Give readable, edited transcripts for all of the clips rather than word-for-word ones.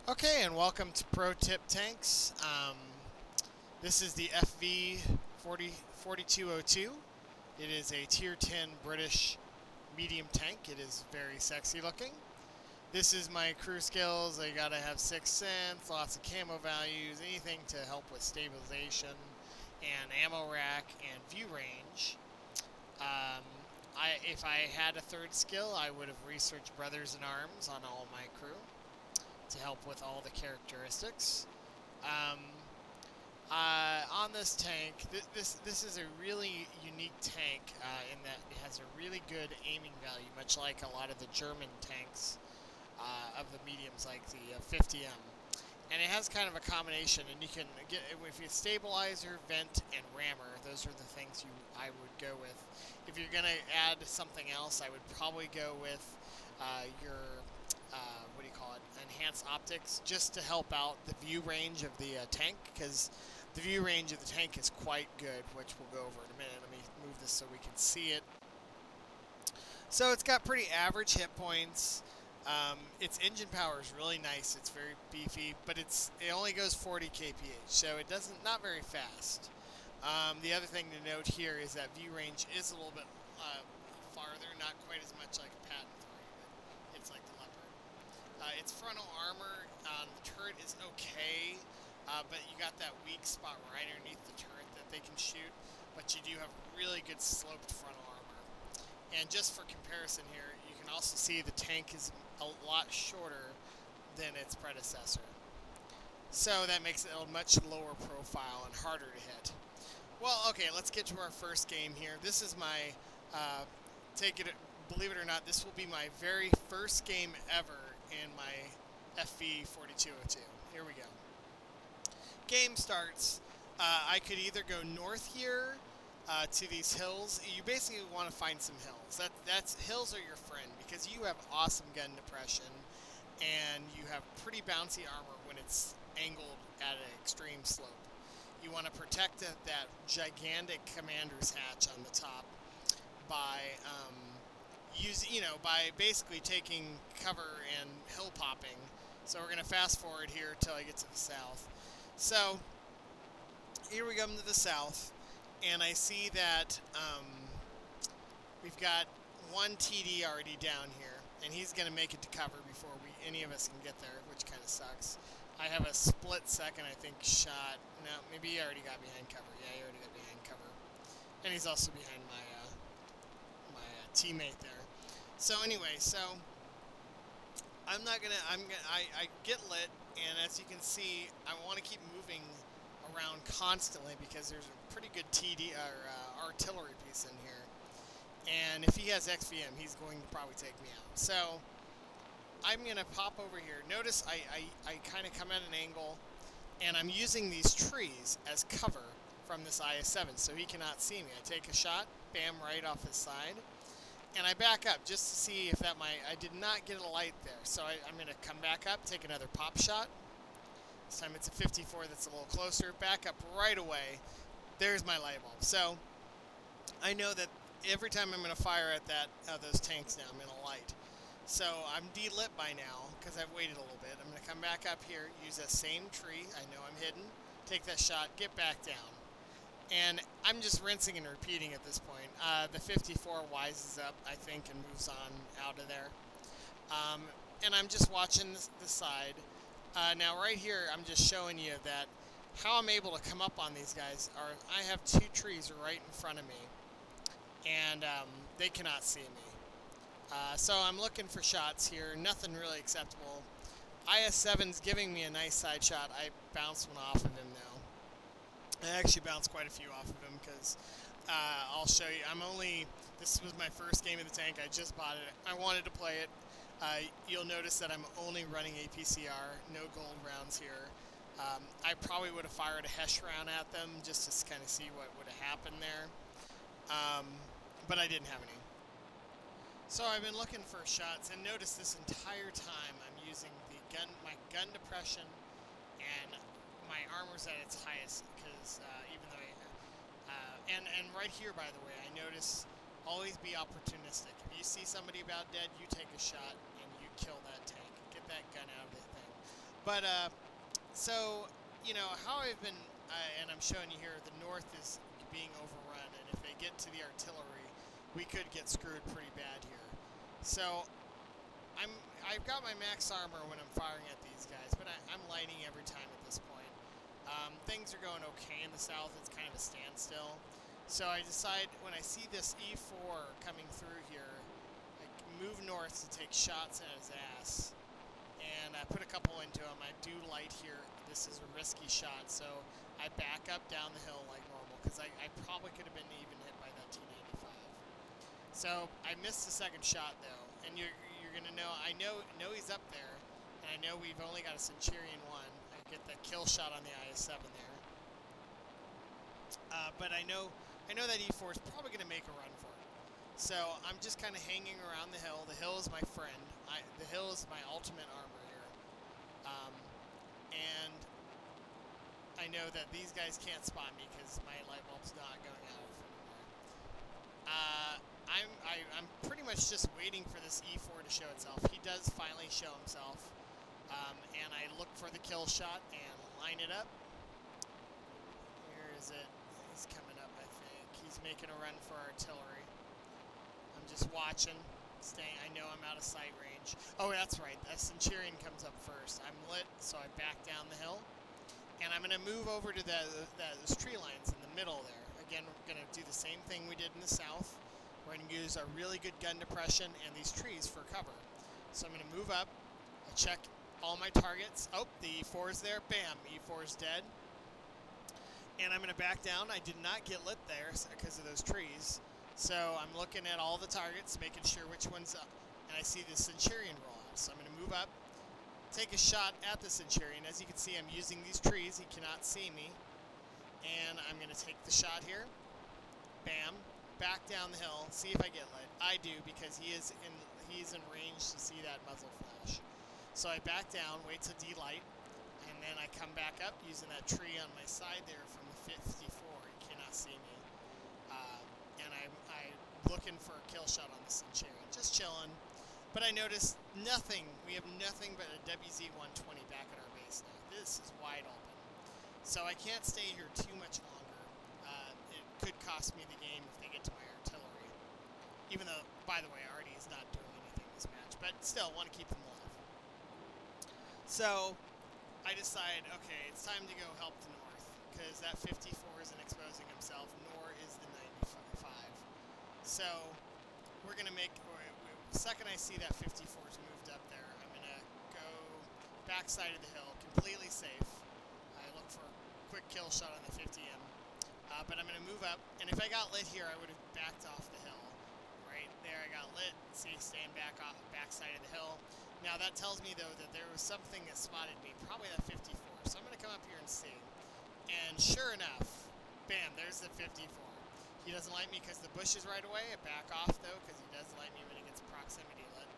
Okay, and welcome to Pro Tip Tanks. This is the FV-4202. It is a Tier 10 British medium tank. It is very sexy looking. This is my crew skills. I gotta have 6th sense, lots of camo values, anything to help with stabilization, and ammo rack and view range. If I had a third skill, I would have researched Brothers in Arms on all my crew to help with all the characteristics. On this tank, this is a really unique tank in that it has a really good aiming value, much like a lot of the German tanks of the mediums, like the 50M. And it has kind of a combination, and you can get if you stabilizer, vent, and rammer. Those are the things I would go with. If you're gonna add something else, I would probably go with your what do you call it? Enhanced optics, just to help out the view range of the tank, because the view range of the tank is quite good, which we'll go over in a minute. Let me move this so we can see it. So it's got pretty average hit points. Its engine power is really nice. It's very beefy, but it only goes 40 kph, so it not very fast. The other thing to note here is that view range is a little bit farther, not quite as much like a Patton 3, but it's like the Leopard. Its frontal armor on the turret is okay, but you got that weak spot right underneath the turret that they can shoot, but you do have really good sloped frontal armor. And just for comparison here, you can also see the tank is a lot shorter than its predecessor. So that makes it a much lower profile and harder to hit. Well, okay, let's get to our first game here. This is my, believe it or not, this will be my very first game ever in my FV4202. Here we go. Game starts. I could either go north here to these hills. You basically want to find some hills. Hills are your friend, because you have awesome gun depression and you have pretty bouncy armor when it's angled at an extreme slope. You want to protect that gigantic commander's hatch on the top by by basically taking cover and hill popping. So we're going to fast forward here till I get to the south. So here we come to the south, and I see that we've got one TD already down here, and he's going to make it to cover before any of us can get there, which kind of sucks. I have a split second, I think, shot. No, maybe he already got behind cover. Yeah, he already got behind cover. And he's also behind my teammate there. So anyway, I get lit, and as you can see, I want to keep moving around constantly because there's a pretty good TD or artillery piece in here. And if he has XVM, he's going to probably take me out. So I'm going to pop over here. Notice I kind of come at an angle, and I'm using these trees as cover from this IS-7, so he cannot see me. I take a shot, bam, right off his side, and I back up just to see if I did not get a light there. So I'm going to come back up, take another pop shot. This time it's a 54 that's a little closer. Back up right away. There's my light bulb. So I know that every time I'm going to fire at those tanks now, I'm going to light. So I'm de-lit by now because I've waited a little bit. I'm going to come back up here, use that same tree. I know I'm hidden. Take that shot, get back down. And I'm just rinsing and repeating at this point. The 54 wises up, I think, and moves on out of there. And I'm just watching the side. Now right here, I'm just showing you that how I'm able to come up on these guys are I have two trees right in front of me, and they cannot see me. So I'm looking for shots here. Nothing really acceptable. IS-7's giving me a nice side shot. I bounced one off of him now. I actually bounced quite a few off of him because I'll show you. This was my first game of the tank. I just bought it. I wanted to play it. You'll notice that I'm only running APCR, no gold rounds here. I probably would have fired a Hesh round at them just to kind of see what would have happened there. But I didn't have any. So I've been looking for shots, and notice this entire time I'm using my gun depression, and my armor's at its highest because even though and right here, by the way, I notice always be opportunistic. If you see somebody about dead, you take a shot and you kill that tank. Get that gun out of the thing. But so you know how I've been, and I'm showing you here, the north is being overrun, and if they get to the artillery, we could get screwed pretty bad here. So I've got my max armor when I'm firing at these guys, but I'm lighting every time at this point. Things are going okay in the south. It's kind of a standstill. So I decide when I see this E4 coming through here, I move north to take shots at his ass. And I put a couple into him. I do light here. This is a risky shot, so I back up down the hill like normal, because I probably could have been even hit by that T-95. So I missed the second shot, though, and you're going to know, I know he's up there, and I know we've only got a Centurion 1. I get the kill shot on the IS-7 there. But I know that E4 is probably going to make a run for it. So I'm just kind of hanging around the hill. The hill is my friend. The hill is my ultimate armor here. And I know that these guys can't spot me because my light bulb's not going out anymore. I'm pretty much just waiting for this E4 to show itself. He does finally show himself. And I look for the kill shot and line it up. Where is it? He's coming up, I think. He's making a run for artillery. I'm just watching, staying. I know I'm out of sight range. Oh, that's right. A Centurion comes up first. I'm lit, so I back down the hill. And I'm going to move over to those tree lines in the middle there. Again, we're going to do the same thing we did in the south. We're going to use a really good gun depression and these trees for cover. So I'm going to move up. I check all my targets. Oh, the E4 is there. Bam, E4 is dead. And I'm going to back down. I did not get lit there because of those trees. So I'm looking at all the targets, making sure which one's up. And I see the Centurion roll out. So I'm going to move up, take a shot at the Centurion. As you can see, I'm using these trees. He cannot see me. And I'm going to take the shot here. Bam. Back down the hill. See if I get lit. I do, because he's in range to see that muzzle flash. So I back down, wait to delight. And then I come back up using that tree on my side there from the 54. You cannot see me. And I'm looking for a kill shot on the Centurion. Just chilling. But I noticed nothing. We have nothing but a WZ-120 back at our base now. This is wide open. So I can't stay here too much longer. It could cost me the game if they get to my artillery. Even though, by the way, Artie is not doing anything this match. But still, want to keep them alive. So I decide, okay, it's time to go help the north, because that 54 isn't exposing himself, nor is the 95. So we're going to make, the second I see that 54's moved up there, I'm going to go backside of the hill, completely safe. I look for a quick kill shot on the 50M. But I'm going to move up, and if I got lit here, I would have backed off the hill. Right there, I got lit. See, staying backside of the hill. Now that tells me, though, that there was something that spotted me, probably that 54. So I'm going to come up here and see. And sure enough, bam, there's the 54. He doesn't like me because the bush is right away. I back off, though, because he does like me when he gets proximity lit.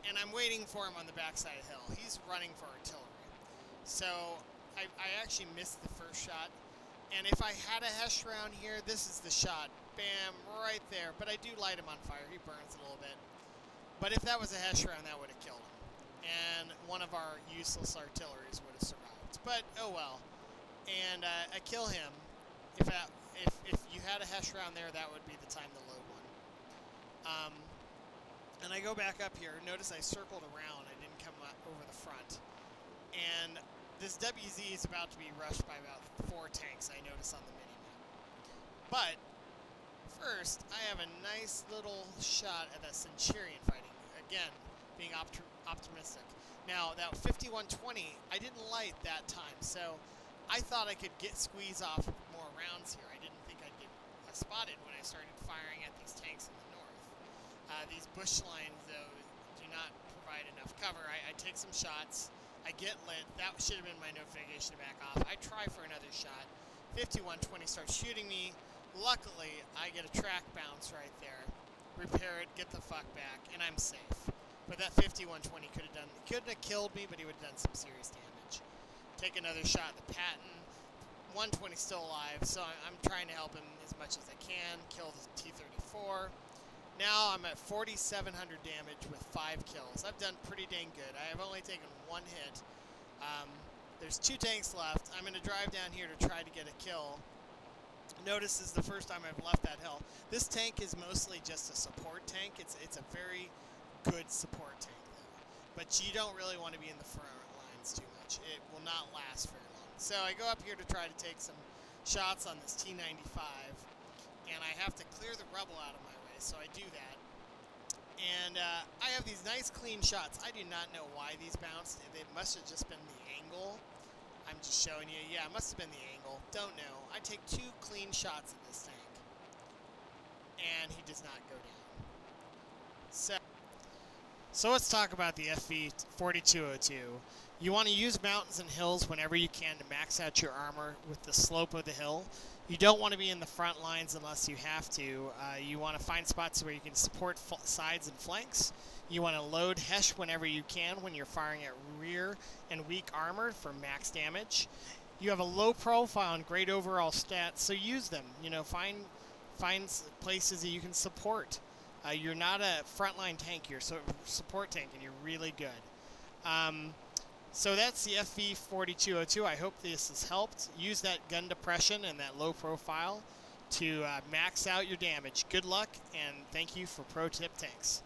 And I'm waiting for him on the backside of the hill. He's running for artillery. So I actually missed the first shot. And if I had a Hesh round here, this is the shot. Bam, right there. But I do light him on fire. He burns a little bit. But if that was a Hesh round, that would have killed him. And one of our useless artilleries would have survived. But, oh well. And I kill him. If you had a Hesh round there, that would be the time to load one. And I go back up here. Notice I circled around. I didn't come up over the front. And this WZ is about to be rushed by about 4 tanks, I notice on the minimap. But first, I have a nice little shot at that Centurion fighting. Again, being optimistic. Now, that 5120, I didn't light that time, so I thought I could squeeze off more rounds here. I didn't think I'd get spotted when I started firing at these tanks in the north. These bush lines, though, do not provide enough cover. I take some shots. I get lit. That should have been my notification to back off. I try for another shot. 5120 starts shooting me. Luckily, I get a track bounce right there. Repair it, get the fuck back, and I'm safe. But that 5120 couldn't have killed me, but he would have done some serious damage. Take another shot at the Patton. 120 still alive, so I'm trying to help him as much as I can. Kill the T-34. Now I'm at 4,700 damage with 5 kills. I've done pretty dang good. I have only taken 1 hit. There's 2 tanks left. I'm going to drive down here to try to get a kill. Notice this is the first time I've left that hill. This tank is mostly just a support tank. It's a very good support tank, though. But you don't really want to be in the front lines too much. It will not last very long. So I go up here to try to take some shots on this T-95, and I have to clear the rubble out of my way, so I do that. And I have these nice clean shots. I do not know why these bounced. It must have just been the angle. I'm just showing you. Yeah, it must have been the angle. Don't know. I take 2 clean shots at this tank, and he does not go down. So let's talk about the FV-4202. You want to use mountains and hills whenever you can to max out your armor with the slope of the hill. You don't want to be in the front lines unless you have to. You want to find spots where you can support sides and flanks. You want to load Hesh whenever you can when you're firing at rear and weak armor for max damage. You have a low profile and great overall stats, so use them. You know, find places that you can support. You're not a frontline tank, you're a support tank, and you're really good. So that's the FV-4202. I hope this has helped. Use that gun depression and that low profile to max out your damage. Good luck, and thank you for Pro Tip Tanks.